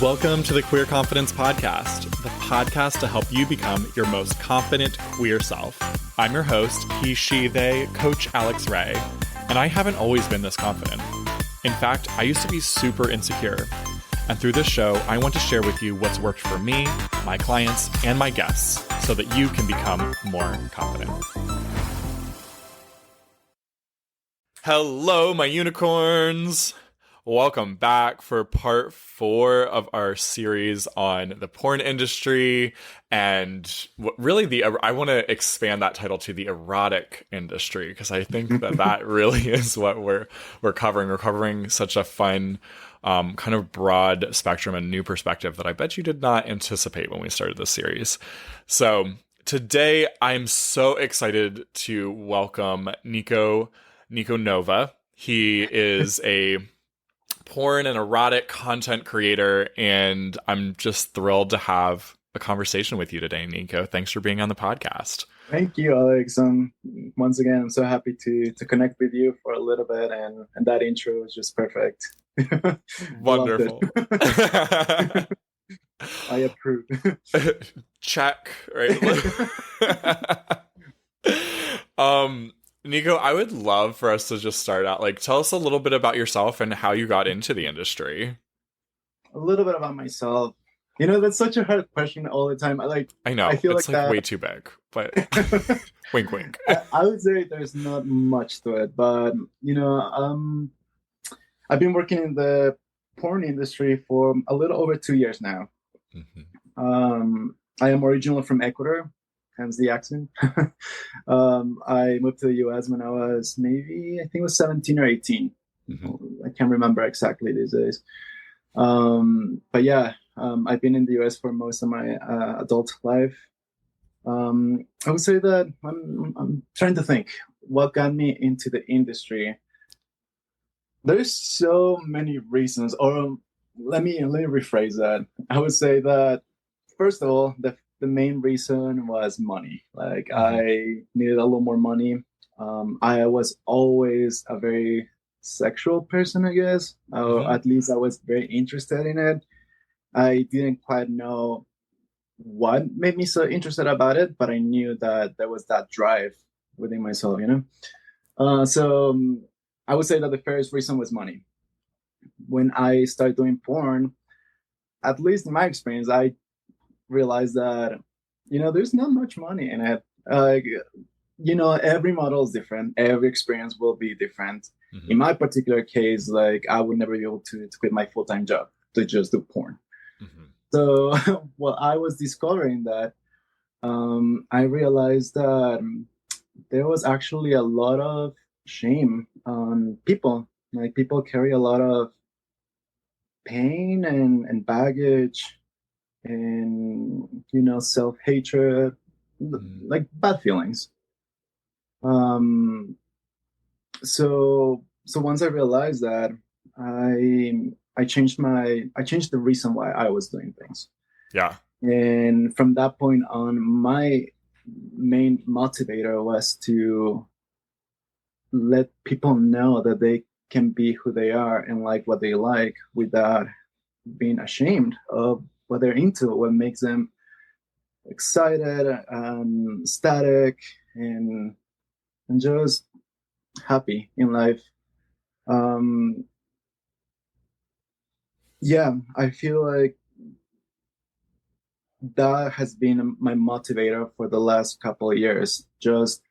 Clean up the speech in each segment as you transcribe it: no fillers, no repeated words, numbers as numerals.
Welcome to the Queer Confidence Podcast, the podcast to help you become your most confident queer self. I'm your host, he, she, they, Coach Alex Ray, and I haven't always been this confident. In fact, I used to be super insecure. And through this show, I want to share with you what's worked for me, my clients, and my guests so that you can become more confident. Hello, my unicorns! Welcome back for part 4 of our series on the porn industry and really I want to expand that title to the erotic industry because I think that really is what we're covering. We're covering such a fun kind of broad spectrum and new perspective that I bet you did not anticipate when we started this series. So today I'm so excited to welcome Nico Nova. He is a porn and erotic content creator, and I'm just thrilled to have a conversation with you today, Nico. Thanks for being on the podcast. Thank you, Alex. Once again, I'm so happy to connect with you for a little bit, and that intro was just perfect. Wonderful. I approve. Check, right? Nico, I would love for us to just start out, tell us a little bit about yourself and how you got into the industry. A little bit about myself. You know, that's such a hard question all the time. I know, I feel it's like way too big, but wink, wink. I would say there's not much to it, but, I've been working in the porn industry for a little over 2 years now. Mm-hmm. I am originally from Ecuador. Hence the accent. I moved to the US when I was I think it was 17 or 18. Mm-hmm. I can't remember exactly these days. But yeah, I've been in the US for most of my adult life. I would say that I'm trying to think what got me into the industry. There's so many reasons, or let me rephrase that. I would say that, first of all, the main reason was money. I needed a little more money. I was always a very sexual person, I guess. Or at least I was very interested in it. I didn't quite know what made me so interested about it, but I knew that there was that drive within myself, So I would say that the first reason was money. When I started doing porn, at least in my experience, I realized that, there's not much money in it. Every model is different. Every experience will be different. Mm-hmm. In my particular case, I would never be able to quit my full-time job to just do porn. Mm-hmm. So while I was discovering that, I realized that there was actually a lot of shame on people. People carry a lot of pain and baggage and self-hatred, bad feelings. So once I realized that, I changed the reason why I was doing things. Yeah. And from that point on, my main motivator was to let people know that they can be who they are and like what they like without being ashamed of what they're into, what makes them excited, static, and just happy in life. I feel like that has been my motivator for the last couple of years. Just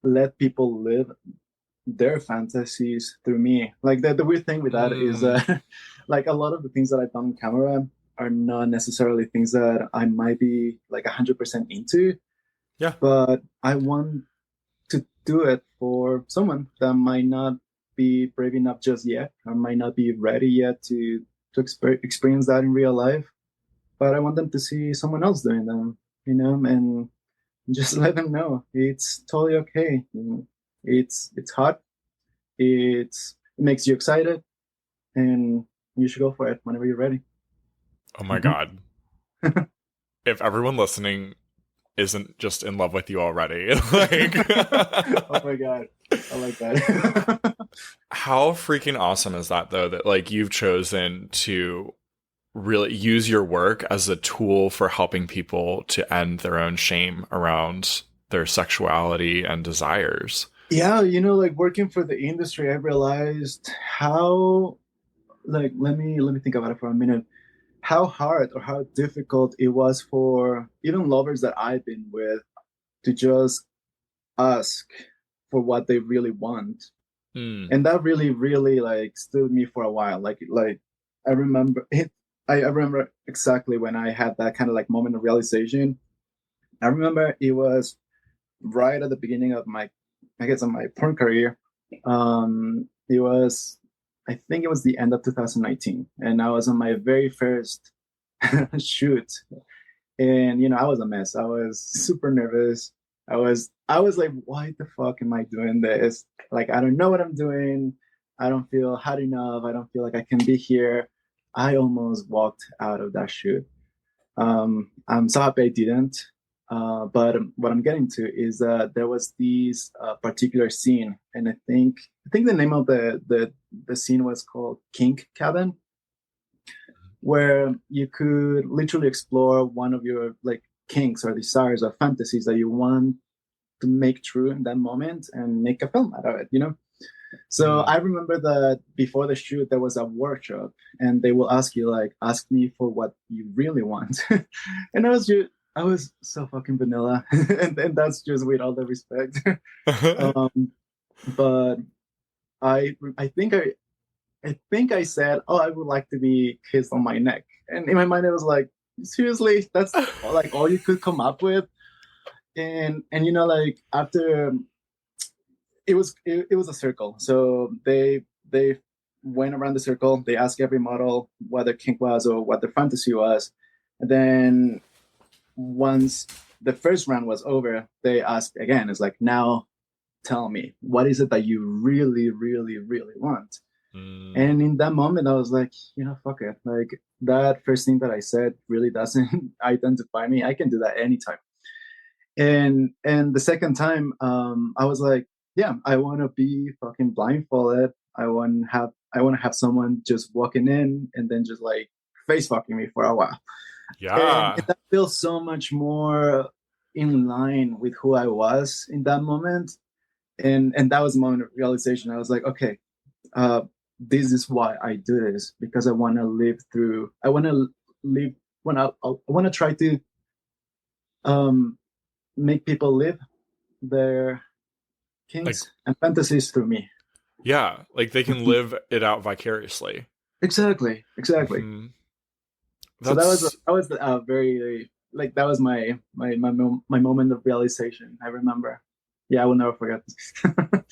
let people live their fantasies through me. The weird thing with that is a lot of the things that I've done on camera are not necessarily things that I might be 100% into. Yeah. But I want to do it for someone that might not be brave enough just yet, or might not be ready yet to experience that in real life. But I want them to see someone else doing them, and just let them know it's totally okay. It's hot. It makes you excited, and you should go for it whenever you're ready. Oh my God. If everyone listening isn't just in love with you already. Oh my God. I like that. How freaking awesome is that, though, that you've chosen to really use your work as a tool for helping people to end their own shame around their sexuality and desires. Yeah, you know, like working for the industry, I realized how, like, let me think about it for a minute. How hard or how difficult it was for even lovers that I've been with to just ask for what they really want. Mm. And that really, really like stood me for a while. Like I remember it. I remember exactly when I had that kind of like moment of realization. I remember it was right at the beginning of my, I guess, of my porn career. It was, I think it was the end of 2019, and I was on my very first shoot, and I was a mess. I was super nervous. I was like, why the fuck am I doing this? Like, I don't know what I'm doing. I don't feel hot enough. I don't feel like I can be here. I almost walked out of that shoot. I'm so happy I didn't. But what I'm getting to is that there was this particular scene, and I think the name of the scene was called Kink Cabin, where you could literally explore one of your like kinks or desires or fantasies that you want to make true in that moment and make a film out of it. So Mm. I remember that before the shoot there was a workshop, and they will ask you like, ask me for what you really want. And I was so fucking vanilla. And that's just with all the respect. um but I think I said, "Oh, I would like to be kissed on my neck," and in my mind, it was like, "Seriously, that's like all you could come up with?" And like after it was a circle, so they went around the circle. They asked every model what their kink was or what their fantasy was, and then once the first round was over, they asked again. It's like, now tell me, what is it that you really, really, really want? Mm. And in that moment, I was like, fuck it. Like, that first thing that I said really doesn't identify me. I can do that anytime. And the second time, I was like, yeah, I want to be fucking blindfolded. I want to have someone just walking in and then just like face fucking me for a while. And Yeah. that feels so much more in line with who I was in that moment. And that was the moment of realization. I was like, okay, uh, this is why I do this, because I want to live through. I want to live when I want to try to um, make people live their Like, kinks and fantasies through me. yeah, like they can live it out vicariously. Exactly. Hmm. So that was That's very like that was my moment of realization. I remember. Yeah, I will never forget this.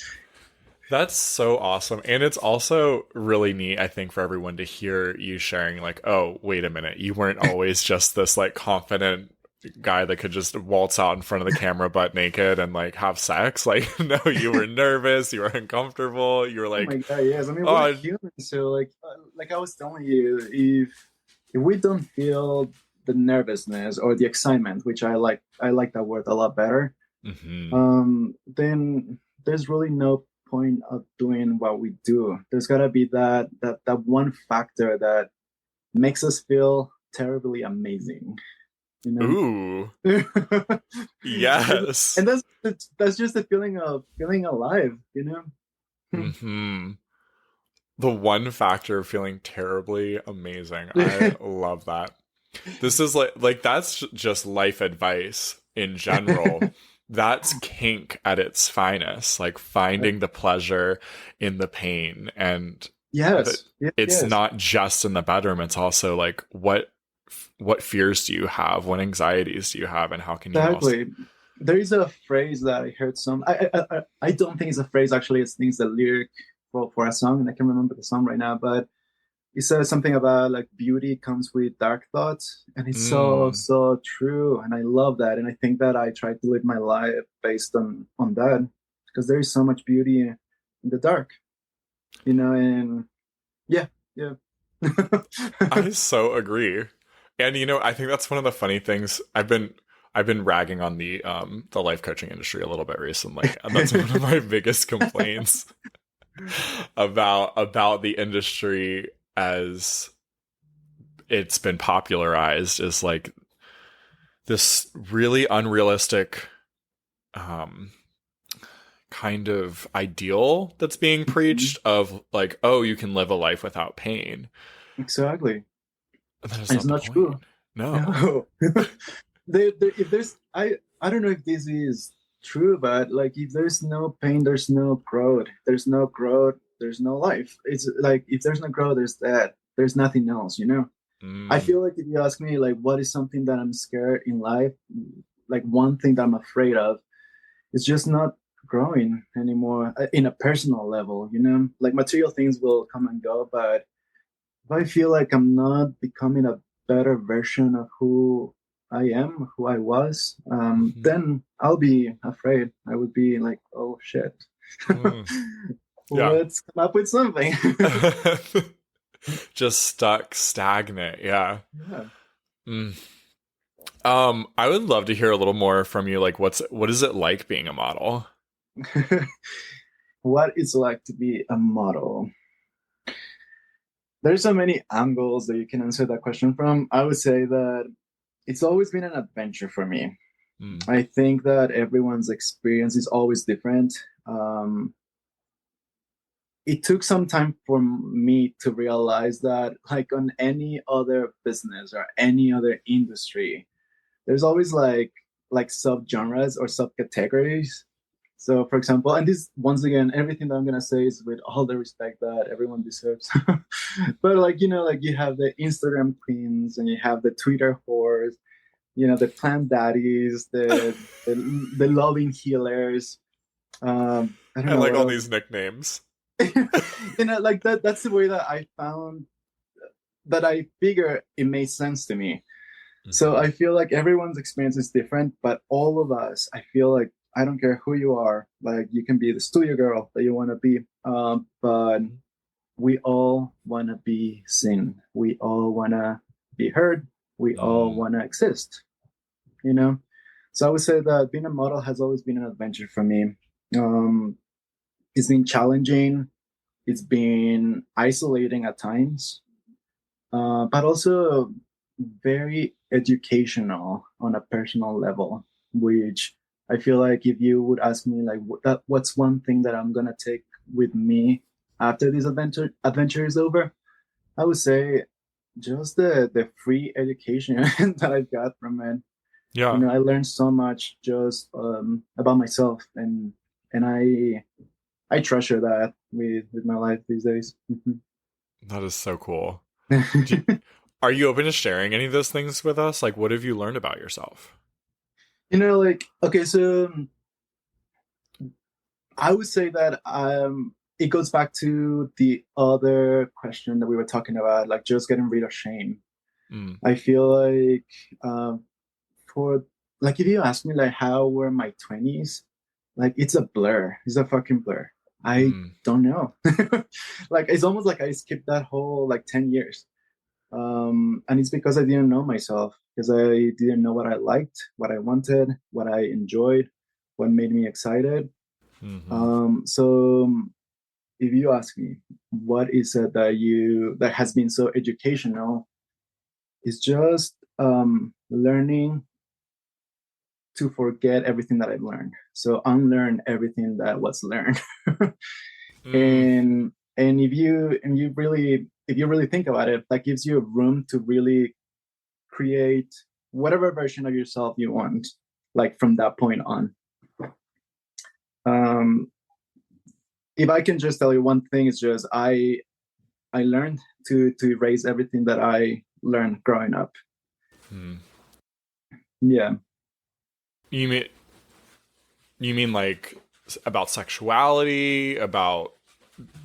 that's so awesome. And it's also really neat, I think, for everyone to hear you sharing, like, oh, wait a minute, you weren't always just this like confident guy that could just waltz out in front of the camera butt naked and like have sex. Like, no, you were nervous, you were uncomfortable, you were Oh my like, god, yes. I mean, we're oh, human, so like I was telling you, if we don't feel the nervousness or the excitement, which I like that word a lot better, mm-hmm. then there's really no point of doing what we do. There's gotta be that one factor that makes us feel terribly amazing, you know. Ooh, and, yes. and that's just the feeling of feeling alive, you know. Mm-hmm. The one factor of feeling terribly amazing. I love that. This is like that's just life advice in general. That's kink at its finest, like finding the pleasure in the pain, and that Yes, yes, it's yes. not just in the bedroom, it's also like what fears do you have, what anxieties do you have, and how can you also. Exactly. There is a phrase that I heard some. I don't think it's a phrase actually. It's the lyric for a song, and I can't remember the song right now. But it says something about like beauty comes with dark thoughts, and it's so Mm, so true. And I love that, and I think that I try to live my life based on that, because there is so much beauty in the dark, And yeah, yeah. I so agree. And I think that's one of the funny things. I've been ragging on the life coaching industry a little bit recently, and that's one of my biggest complaints about the industry as it's been popularized as like this really unrealistic um kind of ideal that's being Mhm. preached of like, oh, you can live a life without pain. Exactly. And that is And it's not the not point. true. No. No. If there's I don't know if this is true, but like if there's no pain, there's no growth. There's no growth, there's no life. It's like if there's no growth, there's that. There's nothing else, you know? I Mm, feel like if you ask me like what is something that I'm scared in life, like one thing that I'm afraid of is just not growing anymore in a personal level, you know? Like material things will come and go, but if I feel like I'm not becoming a better version of who I am, who I was, mhm, then I'll be afraid. I would be like, oh shit. mm. Yeah. Let's come up with something. Just stuck stagnant. Yeah. Yeah. Mm. I would love to hear a little more from you. Like, what is it like being a model? What it's like to be a model. There's so many angles that you can answer that question from. I would say that it's always been an adventure for me. Mm, I think that everyone's experience is always different. Um, it took some time for me to realize that, like on any other business or any other industry, there's always like subgenres or subcategories. So, for example, and this once again, everything that I'm gonna say is with all the respect that everyone deserves. But like like you have the Instagram queens and you have the Twitter whores, the plant daddies, the loving healers. I don't I know like what all else. these nicknames. Like that's the way that I found that I figure it made sense to me. So Hmm. I feel like everyone's experience is different, but all of us, I feel like I don't care who you are, like you can be the studio girl that you want to be, but we all want to be seen. We all want to be heard. We all Mm, want to exist, you know? So I would say that being a model has always been an adventure for me. Um, it's been challenging. It's been isolating at times, but also very educational on a personal level. Which I feel like if you would ask me, like, what's one thing that I'm gonna take with me after this adventure is over, I would say just the free education that I got from it. yeah, I learned so much just about myself, and I treasure that with my life these days. that is so cool. Do, are you open to sharing any of those things with us? Like, what have you learned about yourself? Like, okay, so I would say that it goes back to the other question that we were talking about, like just getting rid of shame. Mm, I feel like um, for like if you ask me like how were my 20s, like it's a blur. It's a fucking blur. I mm, don't know. Like it's almost like I skipped that whole like 10 years. And it's because I didn't know myself, because I didn't know what I liked, what I wanted, what I enjoyed, what made me excited. hmm. So if you ask me, what is it that has been so educational? It's just learning to forget everything that I've learned. So unlearn everything that was learned. Mm, And if you really think about it, that gives you room to really create whatever version of yourself you want, like from that point on. Um, if I can just tell you one thing, it's just I learned to erase everything that I learned growing up. mm. Yeah, You mean like about sexuality, about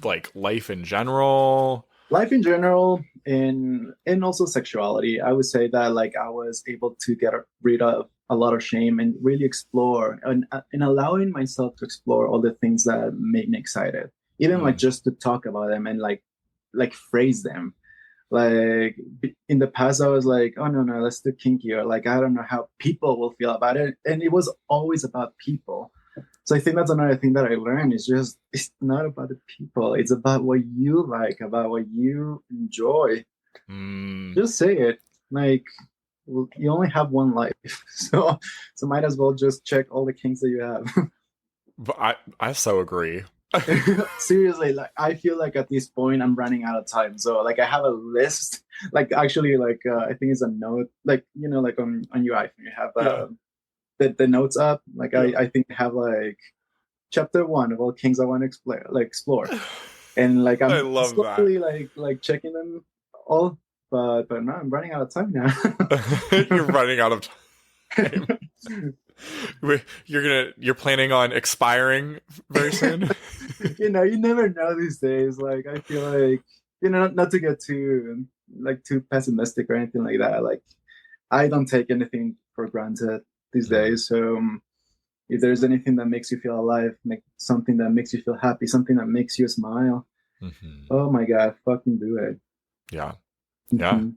like life in general? life in general, and also sexuality. I would say that like I was able to get rid of a lot of shame and really explore and allowing myself to explore all the things that make me excited, even like Mm, just to talk about them and like phrase them. Like in the past, I was like, oh no, let's do kinky, or like I don't know how people will feel about it, and it was always about people. So I think that's another thing that I learned is just it's not about the people, it's about what you like, about what you enjoy. Mm. Just say it. Like, well, you only have one life, so might as well just check all the kinks that you have. But I so agree. Seriously, like I feel like at this point I'm running out of time. So like I have a list, like actually like I think it's a note, like like on your iPhone you have Yeah. the notes up. Like Yeah. I think I have like chapter one of all kings I want to explore, and like I I'm love that. slowly like checking them all, but no, I'm running out of time You're now. running out of time. You're planning on expiring very soon. You never know these days. Like I feel like not to get too pessimistic or anything like that. Like I don't take anything for granted these Mm, days. So if there's anything that makes you feel alive, make something that makes you feel happy, something that makes you smile, mhm. oh my god, fucking do it. Yeah. Yeah. Mhm.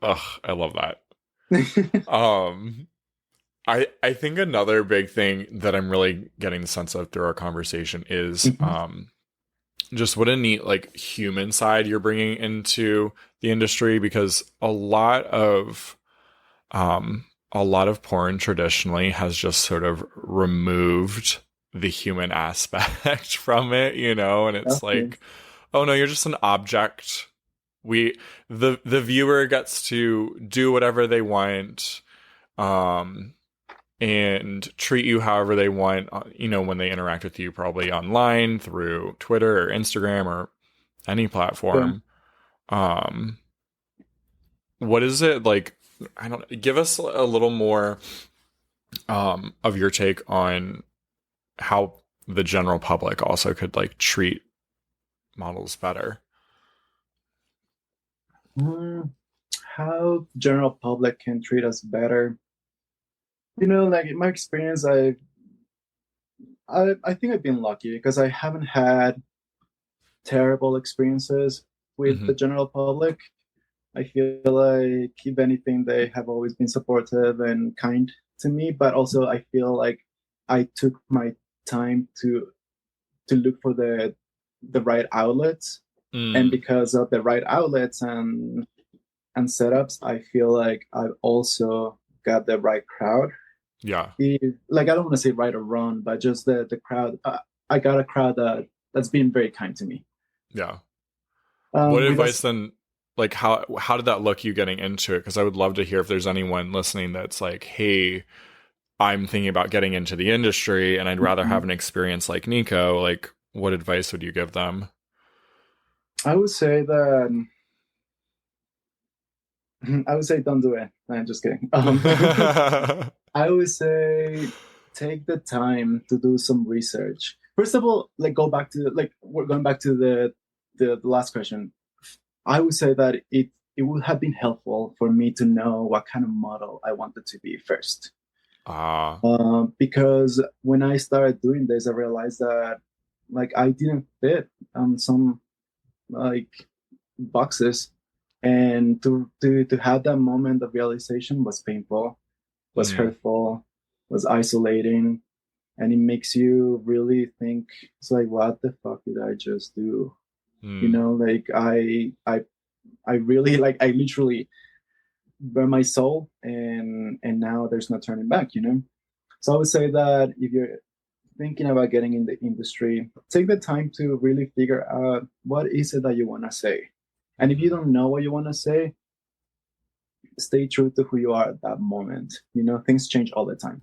Ugh, I love that. Um, I think another big thing that I'm really getting the sense of through our conversation is Mhm. just what a neat like human side you're bringing into the industry, because a lot of porn traditionally has just sort of removed the human aspect from it, and it's Definitely. like, oh no, you're just an object. We the viewer gets to do whatever they want, um and treat you however they want, when they interact with you, probably online through Twitter or Instagram or any Yeah. platform. Um, what is it like? I don't give us a little more of your take on how the general public also could like treat models better. Mm, how general public can treat us better. Like in my experience, I think I've been lucky because I haven't had terrible experiences with Mm-hmm. the general public. I feel like, if anything, they have always been supportive and kind to me, but also I feel like I took my time to look for the right outlets. And Mm, because of the right outlets and setups, I feel like I've also got the right crowd. yeah, Like I don't want to say right or wrong, but just the crowd. I got a crowd that's been very kind to me. yeah. What With advice us, then? Like how did that look you getting into it? Because I would love to hear if there's anyone listening that's like, hey, I'm thinking about getting into the industry and I'd rather have an experience like Nico. Like, what advice would you give them? I would say that I would say don't do it. I'm just kidding. I would say take the time to do some research. First of all, like go back to like we're going back to the last question. I would say that it would have been helpful for me to know what kind of model I wanted to be first. Ah, Because when I started doing this, I realized that like I didn't fit some like boxes, and to have that moment of realization was painful, was mm, hurtful, was isolating, and it makes you really think. It's like, what the fuck did I just do? mm, Like I really like I literally burn my soul, and now there's no turning back. So I would say that if you're thinking about getting in the industry, take the time to really figure out what is it that you want to say. And if you mm, don't know what you want to say, stay true to who you are at that moment. Things change all the time.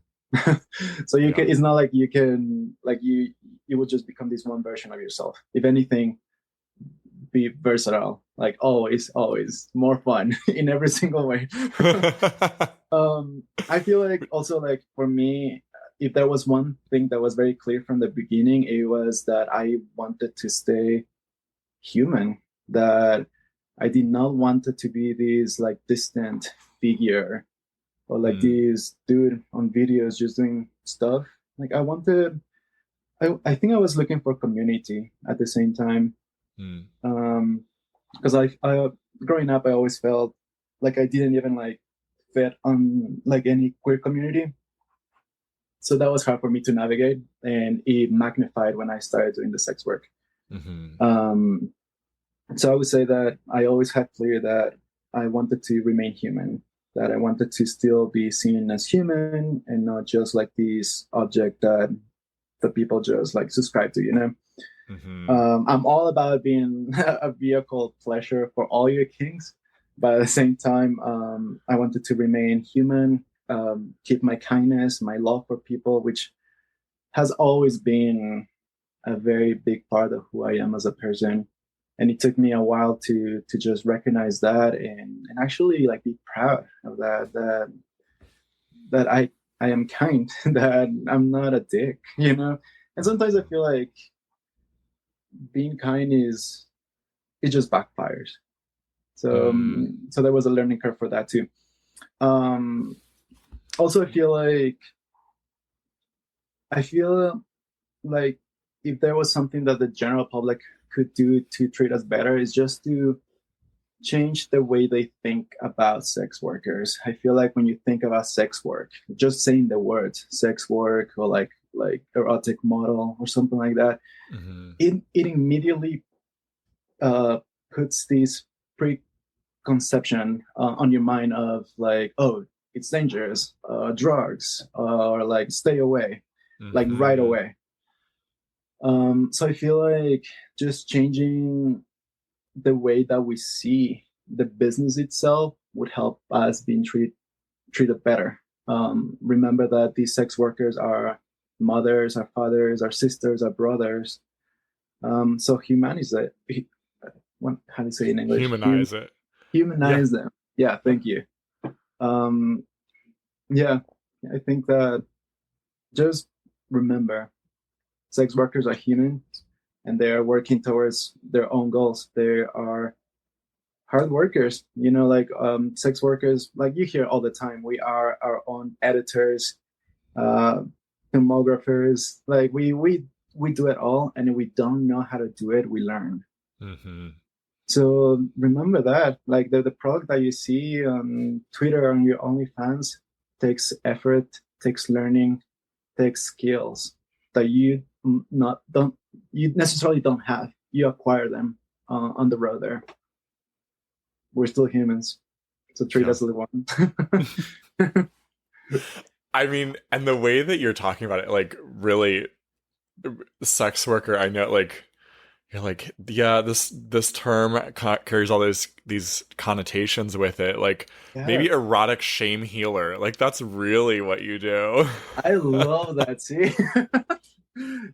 So yeah. it's not like you can like you will just become this one version of yourself. If anything, be versatile, like always more fun in every single way. I feel like also like for me, if there was one thing that was very clear from the beginning, it was that I wanted to stay human, that I did not want it to be this like distant figure or like Mm, this dude on videos just doing stuff. Like I think I was looking for community at the same time. mm, Because I growing up, I always felt like I didn't even like fit on like any queer community. So that was hard for me to navigate, and it magnified when I started doing the sex work. mhm, Um, So I would say that I always had clear that I wanted to remain human, that I wanted to still be seen as human and not just like this object that the people just like subscribe to, you know? Mm-hmm. I'm all about being a vehicle pleasure for all your kings, but at the same time, I wanted to remain human, keep my kindness, my love for people, which has always been a very big part of who I am as a person. And it took me a while to just recognize that and actually like be proud of that I am kind, that I'm not a dick, you know. And sometimes I feel like being kind is it just backfires. So Mm. so there was a learning curve for that too. Um, Also, I feel like if there was something that the general public could do to treat us better, is just to change the way they think about sex workers. I feel like when you think about sex work, just saying the words sex work or like erotic model or something like that, Mm-hmm. it immediately uh, puts this preconception on your mind of like, oh, it's dangerous, drugs, or like stay away, like right Mm-hmm. away. So I feel like just changing the way that we see the business itself would help us being treated better. Remember that these sex workers are mothers, our fathers, our sisters, our brothers. So humanize it. How do you say it in English? Humanize it. Yeah. Humanize them. Yeah, Yeah. thank you. Um, yeah, I think that just remember sex workers are human and they are working towards their own goals. They are hard workers, you know, like sex workers, like you hear all the time. We are our own editors, uh, filmographers. Like we do it all, and if we don't know how to do it, we learn. Mm-hmm. So remember that, like the product that you see on Twitter on your OnlyFans takes effort, takes learning, takes skills that not don't you necessarily don't have. You acquire them on the road there. We're still humans, so treat Yeah. us as one. I mean, and the way that you're talking about it, like really sex worker, I know like you're like, yeah, this term carries all these connotations with it. Like Yeah, maybe erotic shame healer. Like that's really what you do. I love that. See,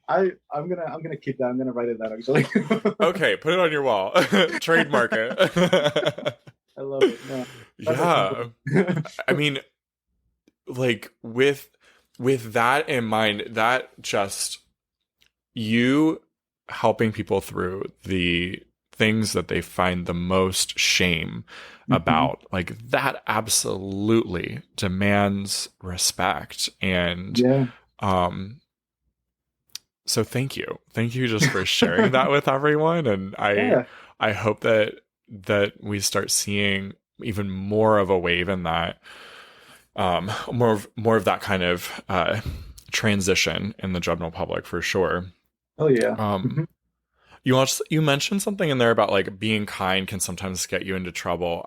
I'm gonna keep that. I'm gonna write it down actually. Okay, put it on your wall. Trademark it. I love it. No, that's a Yeah. compliment. I mean, like with that in mind, that just you helping people through the things that they find the most shame Mhm. about, like that absolutely demands respect. And Yeah. um so thank you just for sharing that with everyone. And Yeah. I hope that we start seeing even more of a wave in that, more of that kind of transition in the general public for sure. Oh yeah. um Mhm. you mentioned something in there about like being kind can sometimes get you into trouble.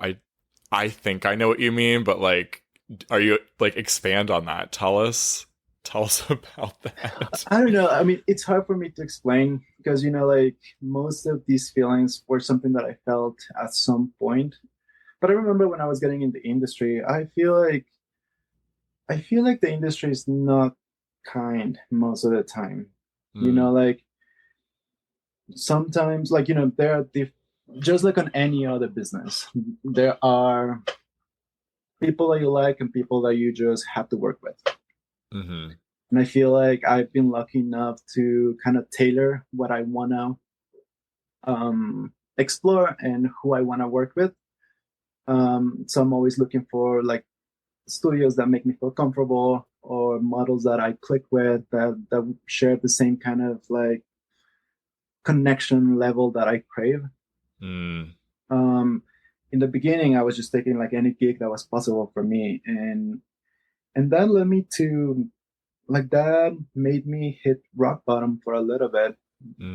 I think I know what you mean, but like, are you like expand on that? Tell us about that. I don't know. I mean, it's hard for me to explain because you know, like most of these feelings were something that I felt at some point. But I remember when I was getting in the industry, I feel like the industry is not kind most of the time. You Mm, know, like sometimes, like you know, there are just like on any other business, there are people that you like and people that you just have to work with. mm-hmm, And I feel like I've been lucky enough to kind of tailor what I want to explore and who I want to work with. So I'm always looking for like studios that make me feel comfortable or models that I click with that share the same kind of like connection level that I crave. mm, Um, in the beginning, I was just taking like any gig that was possible for me, and that led me to like that made me hit rock bottom for a little bit.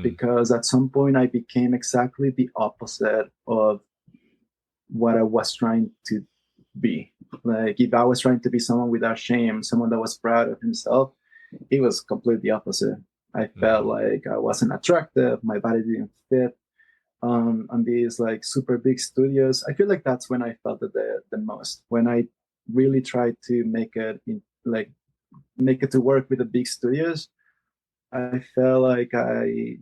because at some point I became exactly the opposite of what I was trying to be. Like if I was trying to be someone without shame, someone that was proud of himself, it was completely opposite. I felt like I wasn't attractive, my body didn't fit on these like super big studios. I feel like that's when I felt it the most. When I really tried to make it to work with the big studios, I felt like I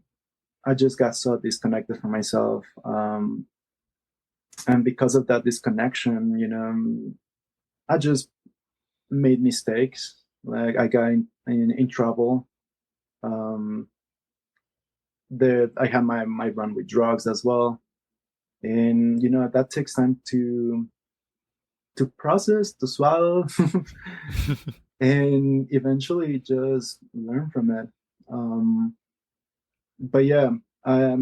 just got so disconnected from myself. And because of that disconnection, I just made mistakes. Like I got in trouble. I had my run with drugs as well, and that takes time to process, to swallow, and eventually just learn from it. But yeah, I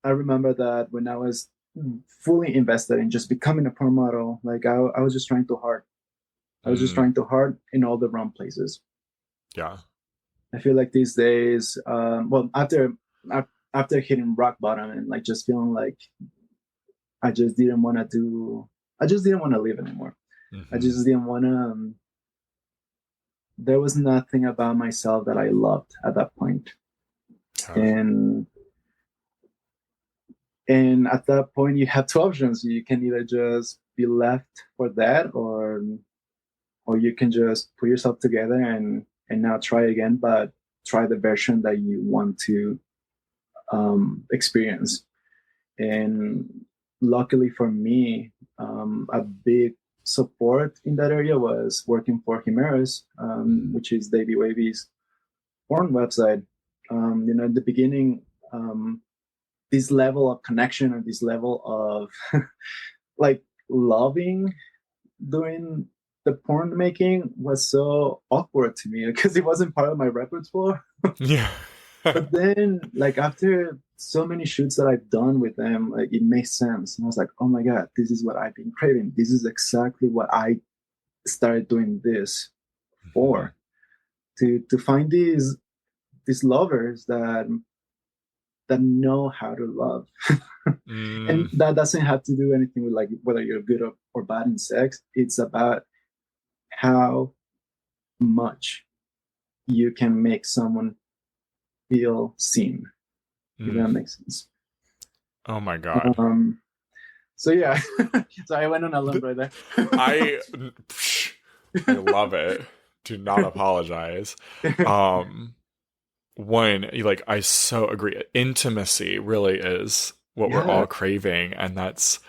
remember that when I was fully invested in just becoming a porn model, like I was just trying too hard. I was just trying too hard in all the wrong places. Yeah. I feel like these days, well, after hitting rock bottom and like just feeling like I just didn't want to live anymore. I just didn't want to. There was nothing about myself that I loved at that point. And at that point, you have two options. You can either just be left for that, or you can just put yourself together and now try again, but try the version that you want to experience. And luckily for me, a big support in that area was working for Himeras, which is Davey Wavy's porn website. In the beginning, this level of connection or this level of like loving doing the porn making was so awkward to me because it wasn't part of my repertoire. Yeah. But then, like, after so many shoots that I've done with them, like, it makes sense. And I was like, oh my God, this is what I've been craving. This is exactly what I started doing this for. To find these lovers that know how to love. And that doesn't have to do anything with like whether you're good or bad in sex. It's about how much you can make someone feel seen. If that makes sense. Oh my God. So yeah. So I went on a limb right there. I love it. Do not apologize. Like, I so agree. Intimacy really is what we're all craving. And that's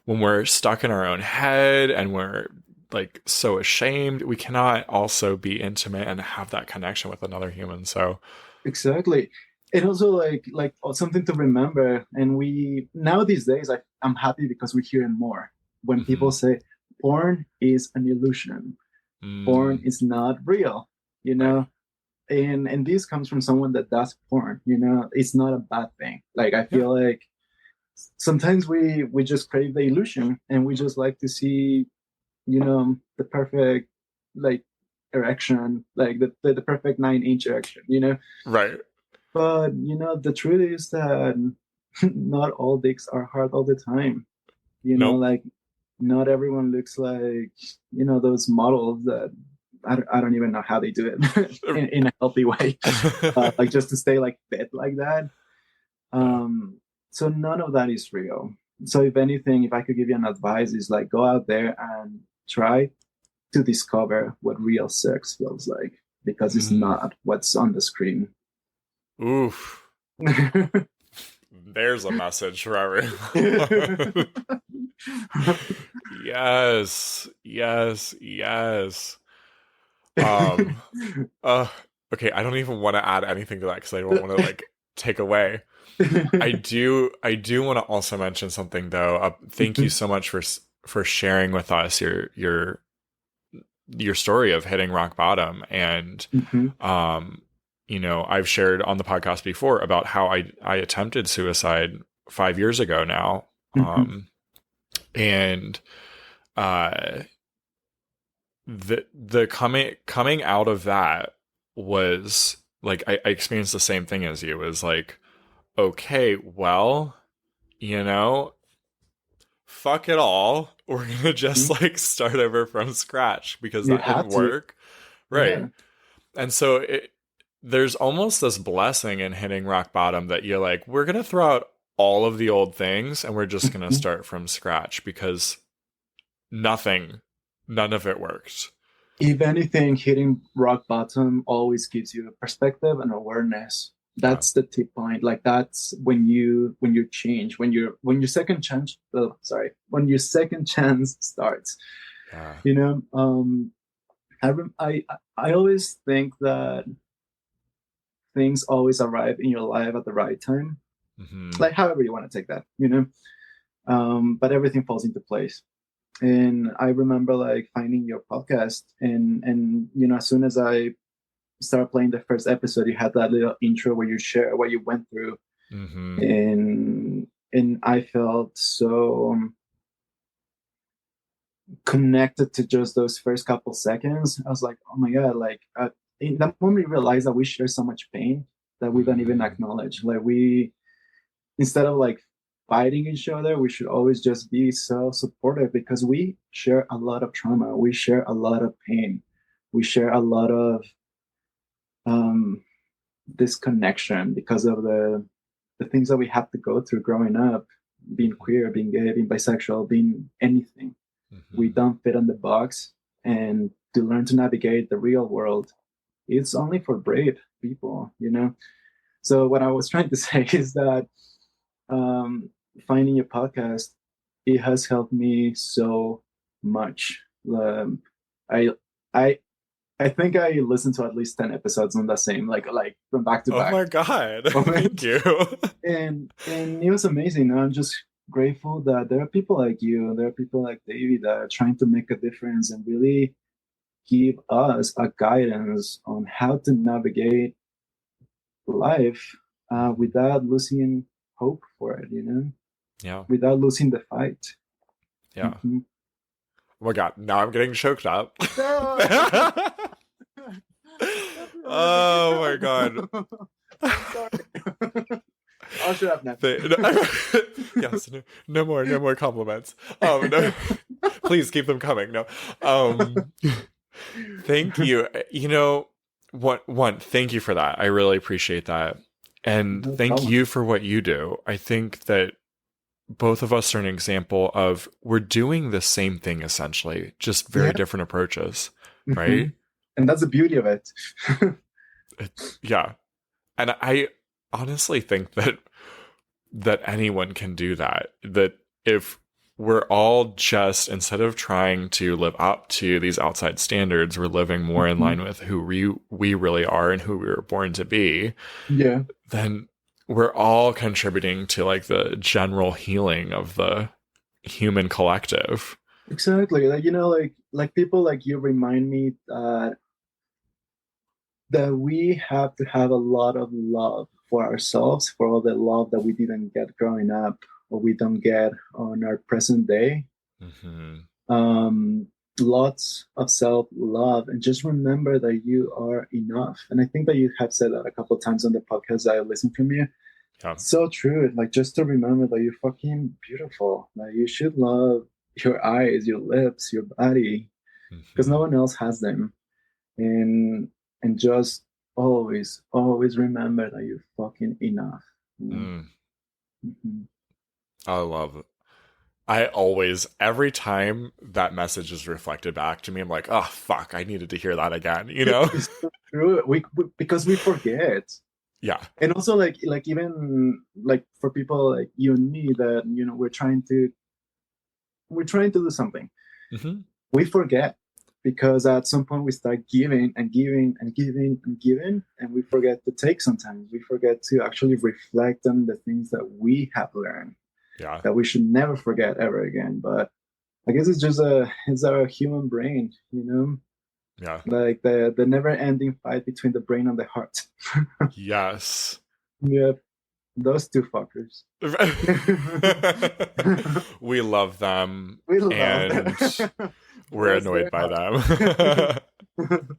when we're stuck in our own head and we're like so ashamed, we cannot also be intimate and have that connection with another human. So exactly. And also like something to remember. And now these days, I'm happy because we're hearing more when people say porn is an illusion. Porn is not real, right. And this comes from someone that does porn, it's not a bad thing. Like I feel like sometimes we just crave the illusion and we just like to see, the perfect like erection, like the perfect 9-inch erection, right. But the truth is that not all dicks are hard all the time. Like not everyone looks like those models that I don't even know how they do it in a healthy way, like just to stay like fit like that. So none of that is real. So if anything, if I could give you an advice, is like go out there and try to discover what real sex feels like, because it's not what's on the screen. Oof. There's a message for everyone. Yes. Okay, I don't even want to add anything to that because I don't want to like take away. I do want to also mention something though. Thank you so much for sharing with us your story of hitting rock bottom. And I've shared on the podcast before about how I attempted suicide 5 years ago now. And the coming out of that was like I experienced the same thing as you. It was like okay, well, you know, fuck it all. We're gonna just Mhm. like start over from scratch because You that didn't have to. work. Yeah. Right. And so there's almost this blessing in hitting rock bottom that you're like, we're gonna throw out all of the old things and we're just gonna Mhm. start from scratch because nothing, none of it worked. If anything, hitting rock bottom always gives you a perspective and awareness. Yeah. That's the tip point. Like that's when you change, when your second chance when your second chance starts. Yeah. You know, I I always think that things always arrive in your life at the right time. Hmm. Like however you want to take that, but everything falls into place. And I remember like finding your podcast, and as soon as I started playing the first episode, you had that little intro where you share what you went through, Hmm. and I felt so connected to just those first couple seconds. I was like, oh my god, like in that moment, we realized that we share so much pain that we don't even Hmm. acknowledge. Like we, instead of like fighting each other, we should always just be so supportive because we share a lot of trauma, we share a lot of pain, we share a lot of um, disconnection because of the things that we have to go through growing up, being queer, being gay, being bisexual, being anything. We Hmm. don't fit in the box, and to learn to navigate the real world, it's only for brave people. So what I was trying to say is that um, finding your podcast, it has helped me so much. I I I think I listened to at least 10 episodes on the same like from back to Oh back my God. Thank moment, you. and it was amazing. I'm just grateful that there are people like you, and there are people like David that are trying to make a difference and really give us a guidance on how to navigate life Mhm. without losing hope for it, Yeah. without losing the fight. Yeah. Mhm. Oh my God. Now I'm getting choked up. No, that's really Oh my God. I'm sorry. I'll shut up now. Yes, no more compliments. No, please keep them coming. No, um, thank you. Thank you for that. I really appreciate that, and No thank problem. you for what you do. I think that both of us are an example of we're doing the same thing essentially, just very Yeah. different approaches, right? Mhm. And that's the beauty of it. It- yeah, and I honestly think that anyone can do that. That if we're all just, instead of trying to live up to these outside standards, we're living more in Mhm. line with who we really are and who we were born to be, Yeah, then we're all contributing to like the general healing of the human collective. exactly. Like people like you remind me that we have to have a lot of love for ourselves, for all the love that we didn't get growing up or we don't get on our present day. Hmm. um, Lots of self love, and just remember that you are enough. And I think that you have said that a couple of times on the podcast that I listened from you. Yeah. So true. Like just to remember that you're fucking beautiful. That you should love your eyes, your lips, your body, because no Hmm. one else has them. And and just always, always remember that you're fucking enough. You know? Mm, Mm-hmm. I love it. I always, every time that message is reflected back to me, I'm like, oh, fuck, I needed to hear that again, you know? It's so true. We because we forget. Yeah. And also like even like for people like you and me that we're trying to do something, Hmm. we forget because at some point we start giving and giving and giving and giving, and we forget to take. Sometimes we forget to actually reflect on the things that we have learned Yeah. that we should never forget ever again. But I guess it's our human brain, Yeah. like the never ending fight between the brain and the heart. Yes. Yeah, those two fuckers. We love them We love them. and we're Bless annoyed their by heart. them.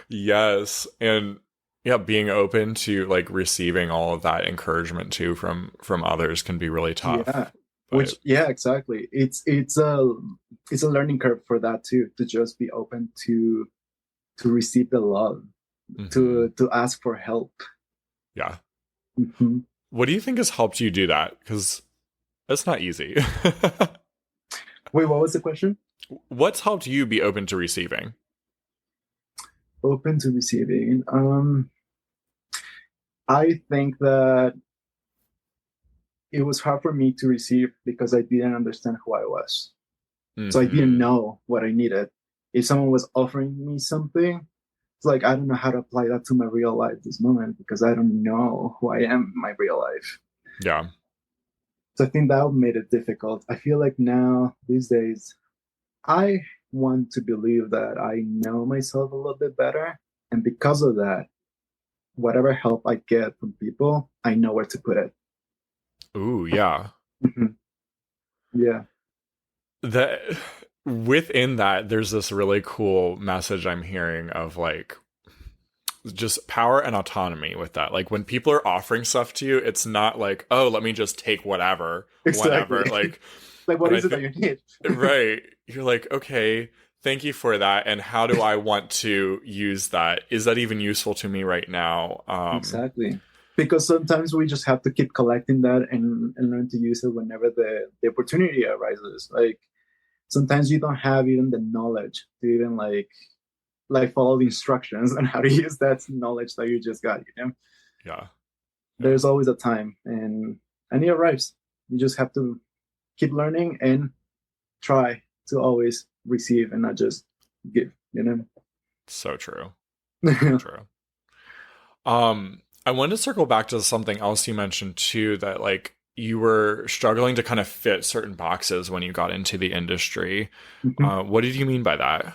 Yes. And, Yeah, being open to like receiving all of that encouragement too from others can be really Yeah, tough. which But yeah, exactly. It's a learning curve for that too, to just be open to receive the love, mhm, to ask for help. yeah. Hmm. What do you think has helped you do that? Because it's not easy. Wait, what was the question? What's helped you be open to receiving? Open to receiving. I think that it was hard for me to receive because I didn't understand who I was. So I didn't Hmm. know what I needed. If someone was offering me something, it's like I don't know how to apply that to my real life this moment because I don't know who I am in my real life. Yeah. So I think that made it difficult. I feel like now, these days, I want to believe that I know myself a little bit better. And because of that, whatever help I get from people, I know where to put it. Ooh, yeah. Mhm. Yeah. That within that, there's this really cool message I'm hearing of like just power and autonomy with that. Like when people are offering stuff to you, it's not like, oh, let me just take whatever, Exactly. whenever. Like, Like, what but I is it that think, you need? right, you're like, okay, thank you for that. And how do I want to use that? Is that even useful to me right now? Exactly. Because sometimes we just have to keep collecting that and learn to use it whenever the opportunity arises. Like sometimes you don't have even the knowledge to even like follow the instructions on how to use that knowledge that you just got, you know? Yeah, yeah, There's always a time and it arrives. You just have to keep learning and try to always receive and not just give, you so true, so know? true. I wanted to circle back to something else you mentioned too, that like you were struggling to kind of fit certain boxes when you got into the industry. What did you mean by that?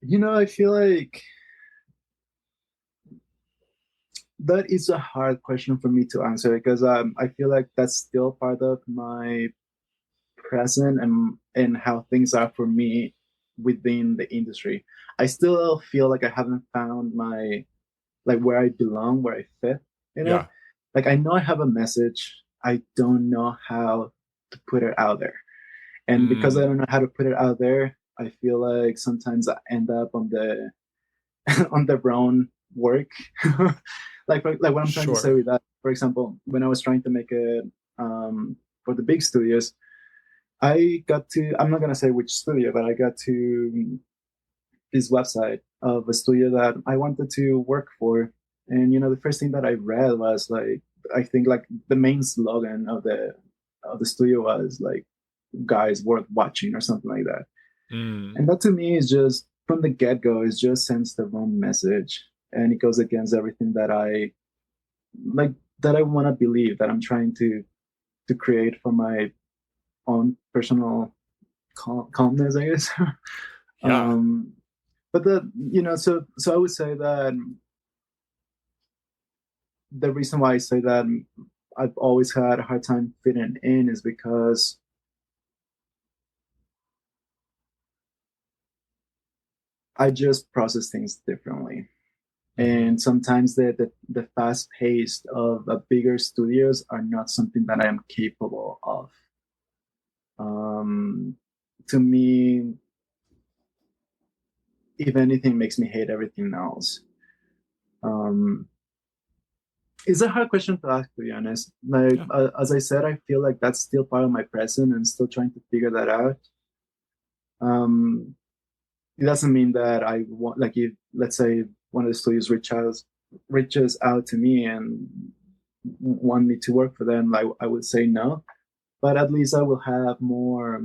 I feel like that is a hard question for me to answer because I feel like that's still part of my present and how things are for me within the industry. I still feel like I haven't found my like where I belong, where I fit, you know? Yeah. Like I know I have a message, I don't know how to put it out there. And because I Mm, don't know how to put it out there, I feel like sometimes I end up on the on the wrong work. Like what I'm trying to say sure. with that, for example, when I was trying to make it for the big studios, I got to, I'm not gonna say which studio, but I got to this website of a studio that I wanted to work for. And the first thing that I read was like, I think like the main slogan of the studio was like guys worth watching or something like that. Mm, And that to me is just from the get-go, it just sends the wrong message. And it goes against everything that I like, that I want to believe, that I'm trying to create for my own personal calmness, I guess. yeah. um, but so I would say that the reason why I say that I've always had a hard time fitting in is because I just process things differently. Hmm. And sometimes the fast pace of bigger studios are not something that I am capable of. Um, to me, if anything, makes me hate everything else. Um, it's a hard question to ask, to be honest. Like Yeah. as I said, I feel like that's still part of my present and still trying to figure that out. Um, it doesn't mean that I want, like, if let's say one of the studios reaches out to me and want me to work for them, like I would say no. But at least I will have more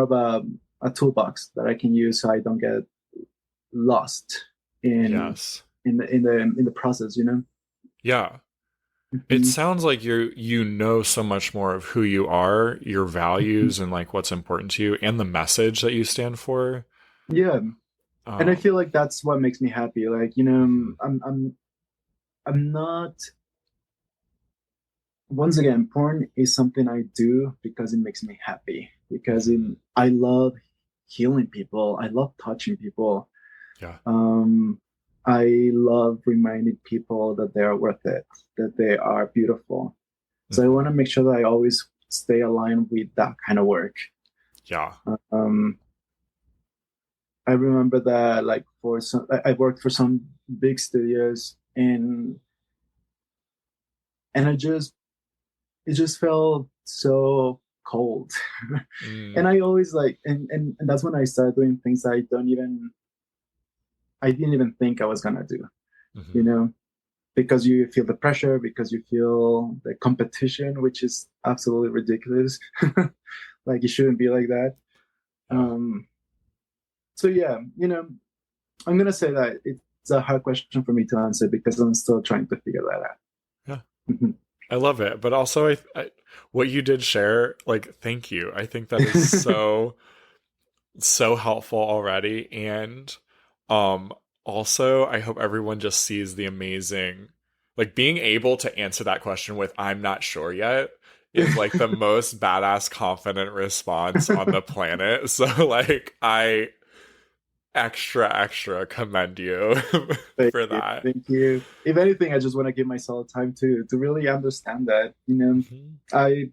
of a toolbox that I can use so I don't get lost in Yes. in the process. Yeah. It Mm-hmm. sounds like you know so much more of who you are, your values, and like what's important to you, and the message that you stand for. Yeah, and I Um, feel like that's what makes me happy. Like mhm. I'm not. Once again, porn is something I do because it makes me happy. Because Mhm. I love healing people. I love touching people. Yeah. Um, I love reminding people that they are worth it, that they are beautiful. So I want to Mhm. make sure that I always stay aligned with that kind of work. Yeah. Um, I remember that like for some, I worked for some big studios, and it just felt so cold. Mm. And I always like, and that's when I started doing things I didn't even think I was gonna do, you Mhm. know, because you feel the pressure, because you feel the competition, which is absolutely ridiculous. Like it shouldn't be like that. Yeah. Um, so yeah, I'm gonna say that it's a hard question for me to answer because I'm still trying to figure that out. Yeah. Mhm. I love it. But also what you did share, like, thank you. I think that is so helpful already. And um also I hope everyone just sees the amazing, like, being able to answer that question with "I'm not sure yet" is like the most badass confident response on the planet. So like I extra commend you Thank for you, that. thank you. If anything, I just want to give myself time to really understand that. Mhm. I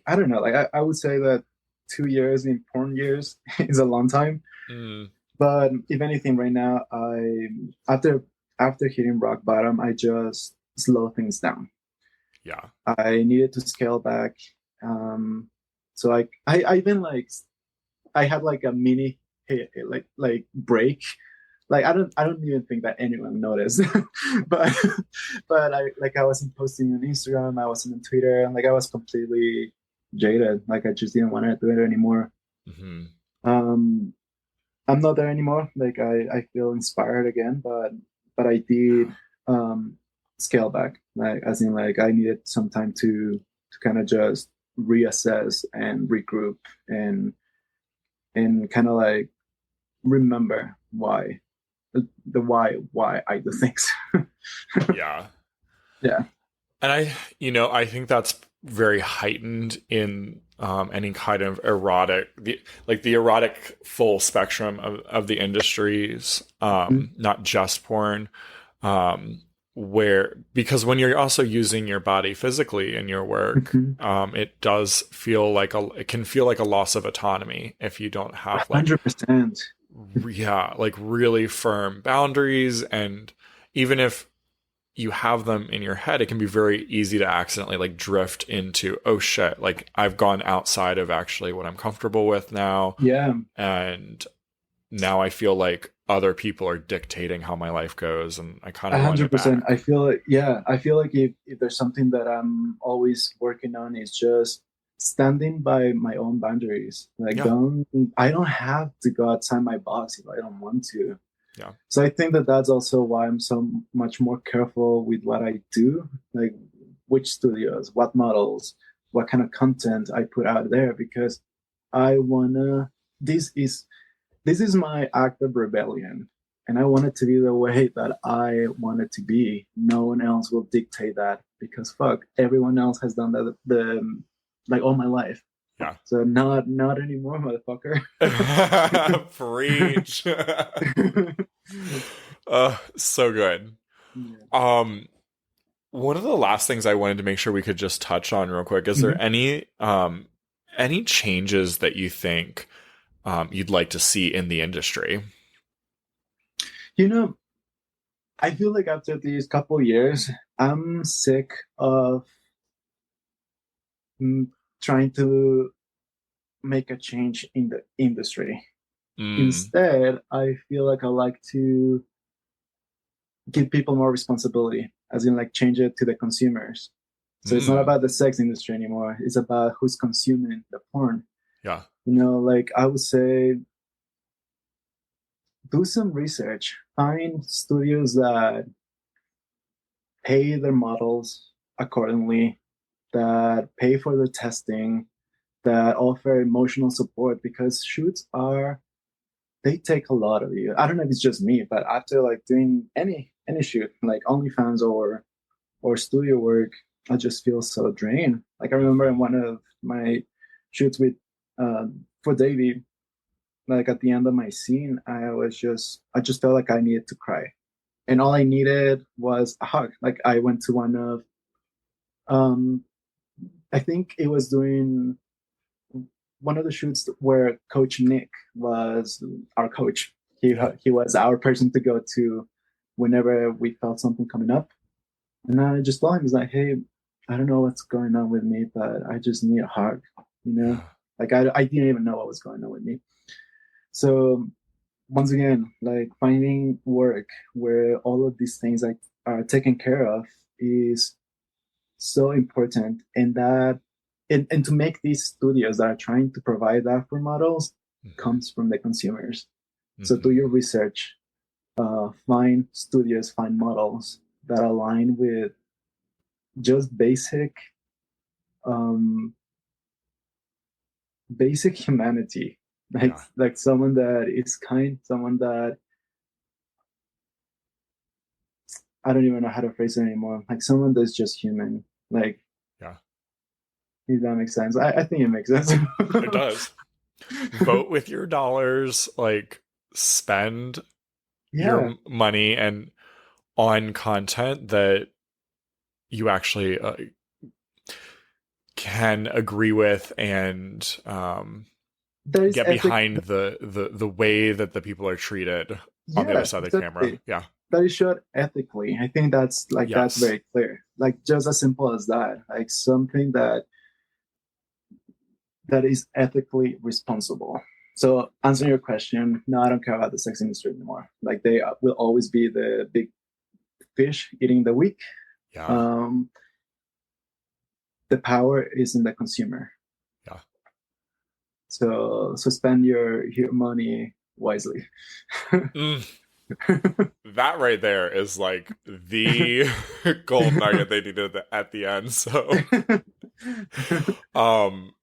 I don't know, like I would say that 2 years in porn years is a long time. Mm, But if anything, right now, after hitting rock bottom, I just slow things down. yeah. I needed to scale back. So I even like I had like a mini break. Like I don't even think that anyone noticed. but but I wasn't posting on Instagram, I wasn't on Twitter, and like I was completely jaded. Like I just didn't want to do it anymore. Hmm. Um I'm not there anymore. Like I feel inspired again, but I did um scale back. Like as in like I needed some time to kind of just reassess and regroup and kind of like remember the why I do things. Yeah. Yeah. And I think that's very heightened in any kind of the erotic full spectrum of the industries, Mhm. not just porn, um, where, because when you're also using your body physically in your work, Mhm. it can feel like a loss of autonomy if you don't have like 100%. yeah, like really firm boundaries. And even if you have them in your head, it can be very easy to accidentally like drift into, oh shit, like I've gone outside of actually what I'm comfortable with now. Yeah. And now I feel like other people are dictating how my life goes, and I kind A of want hundred it percent. back. I feel like if there's something that I'm always working on, is just standing by my own boundaries. Like Yeah. I don't have to go outside my box if I don't want to. Yeah. So I think that that's also why I'm so much more careful with what I do, like which studios, what models, what kind of content I put out there, because I wanna. This is this is my act of rebellion, and I want it to be the way that I want it to be. No one else will dictate that because fuck, everyone else has done that like all my life. Yeah. So not anymore, motherfucker. Preach. So good. Yeah. Um, One of the last things I wanted to make sure we could just touch on real quick, is there Mhm. any changes that you think you'd like to see in the industry? You know, I feel like after these couple years, I'm sick of mm, trying to make a change in the industry. Mm, Instead, I feel like I like to give people more responsibility, as in like change it to the consumers. So it's not mm, about the sex industry anymore. It's about who's consuming the porn. yeah. Like I would say, do some research. Find studios that pay their models accordingly, that pay for the testing, that offer emotional support, because shoots are they take a lot of you. I don't know if it's just me, but after like doing any shoot, like OnlyFans or studio work, I just feel so drained. Like I remember in Hmm. one of my shoots with for Davey, like at the end of my scene, I just felt like I needed to cry, and all I needed was a hug. Like I went to one of, um, I think it was doing one of the shoots where Coach Nick was our coach. Yeah. He was our person to go to whenever we felt something coming up. And I just told him, "It's like, hey, I don't know what's going on with me, but I just need a hug, you know? Yeah. Like I didn't even know what was going on with me." So once again, like finding work where all of these things like are taken care of is so important, and that and to make these studios that are trying to provide that for models Mm-hmm. comes from the consumers. So do Mm-hmm. your research, find studios, find models that align with just um, basic humanity, Yeah. like someone that is kind, someone that I don't even know how to phrase it anymore, like someone that's just human. Like, Yeah. if that makes sense. I think it makes sense. It does. Vote with your dollars. Like, spend Yeah, your money and on content that you actually can agree with and that is get ethic. behind the way that the people are treated on the other Yeah, side of the camera. exactly. Yeah. That is shot ethically. I think that's Yes. very clear. Like just as simple as that. Like something that is ethically responsible. So answering Yeah. your question, no, I don't care about the sex industry anymore. Like they will always be the big fish eating the weak. Yeah. Um, the power is in the consumer. Yeah. So spend your money wisely. Mm, that right there is like the gold nugget they needed at the end. So, um,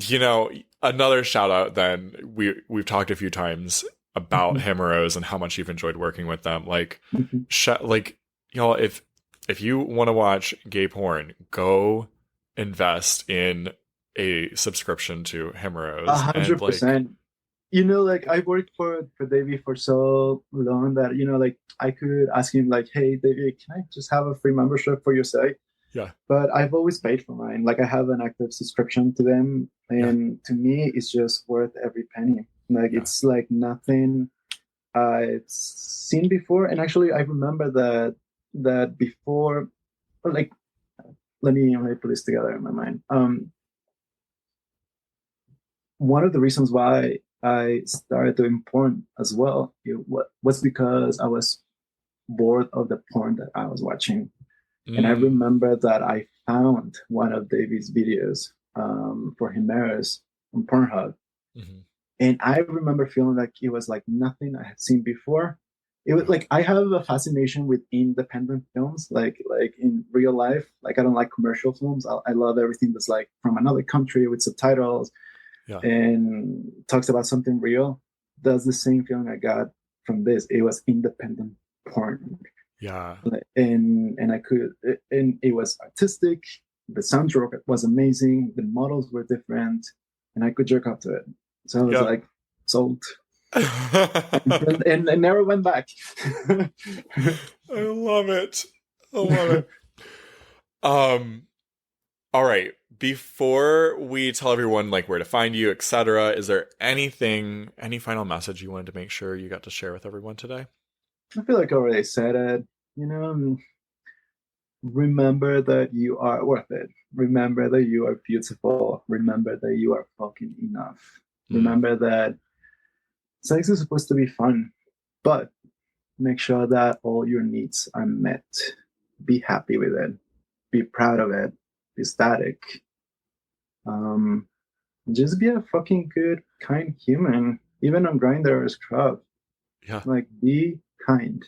you know, another shout out. Then we've talked a few times about Himeros and how much you've enjoyed working with them. Like, like y'all, if you want to watch gay porn, go invest in a subscription to A Himeros and hundred like, percent. Like I've worked for Davey for so long that like I could ask him like, "Hey, Davey, can I just have a free membership for your site?" yeah, But I've always paid for mine. Like I have an active subscription to them, yeah, and to me, it's just worth every penny. Like yeah, it's like nothing I've seen before. And actually, I remember that before, or like, let me put this together in my mind. One of the reasons why I started doing porn as well was because I was bored of the porn that I was watching. And I mm, remember that I found one of Davy's videos for Himeras on Pornhub. mm-hmm, And I remember feeling like it was like nothing I had seen before. It was yeah, like I have a fascination with independent films, like in real life. Like I don't like commercial films. I love everything that's like from another country with subtitles yeah, and talks about something real. That's the same feeling I got from this. It was independent porn, yeah, and I could, and it was artistic. The soundtrack was amazing. The models were different, and I could jerk off to it. So I was yep. like, sold, and never went back. I love it. I love it. Um, all right. Before we tell everyone like where to find you, etc., is there any final message you wanted to make sure you got to share with everyone today? I feel like I already said it. Remember that you are worth it. Remember that you are beautiful. Remember that you are fucking enough. Mm, Remember that sex is supposed to be fun, but make sure that all your needs are met. Be happy with it. Be proud of it. Be static. Um, just be a fucking good, kind human. Even on Grindr or Scrub, yeah. like be kind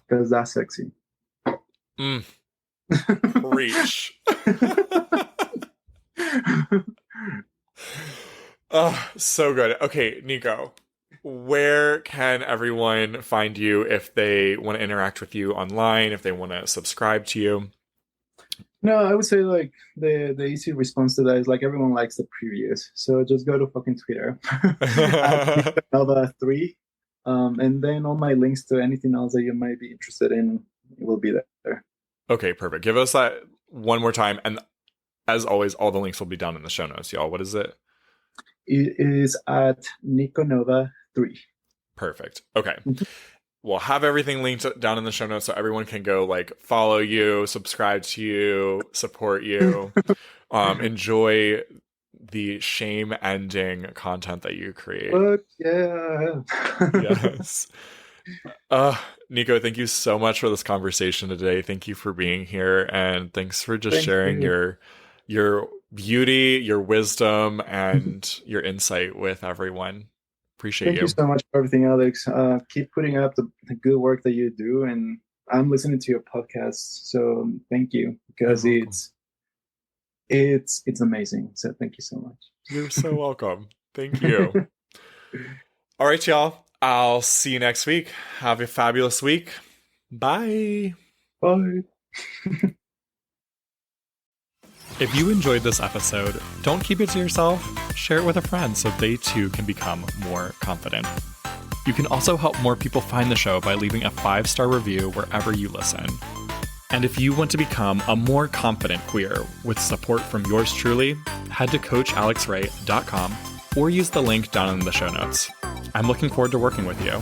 because that's sexy. Mm, preach. Oh, so good. Okay, Nico, where can everyone find you if they want to interact with you online, if they want to subscribe to you? No, I would say like the easy response to that is like everyone likes the previews, so just go to fucking Twitter at Nico Nova 3, and then all my links to anything else that you might be interested in will be there. Okay, perfect. Give us that one more time, and as always, all the links will be down in the show notes, y'all. What is it? It is at Nico Nova 3. Perfect. Okay. We'll have everything linked down in the show notes so everyone can go like follow you, subscribe to you, support you, enjoy the shame ending content that you create. Fuck yeah. Yes. Nico, thank you so much for this conversation today. Thank you for being here, and thanks for just sharing your beauty, your wisdom, and your insight with everyone. Appreciate Thank you so much for everything, Alex. Keep putting up the good work that you do, and I'm listening to your podcast, so thank you, because it's amazing. So thank you so much. You're so welcome. Thank you. All right, y'all. I'll see you next week. Have a fabulous week. Bye. Bye. If you enjoyed this episode, don't keep it to yourself. Share it with a friend so they too can become more confident. You can also help more people find the show by leaving a 5-star review wherever you listen. And if you want to become a more confident queer with support from yours truly, head to CoachAlexRay.com or use the link down in the show notes. I'm looking forward to working with you.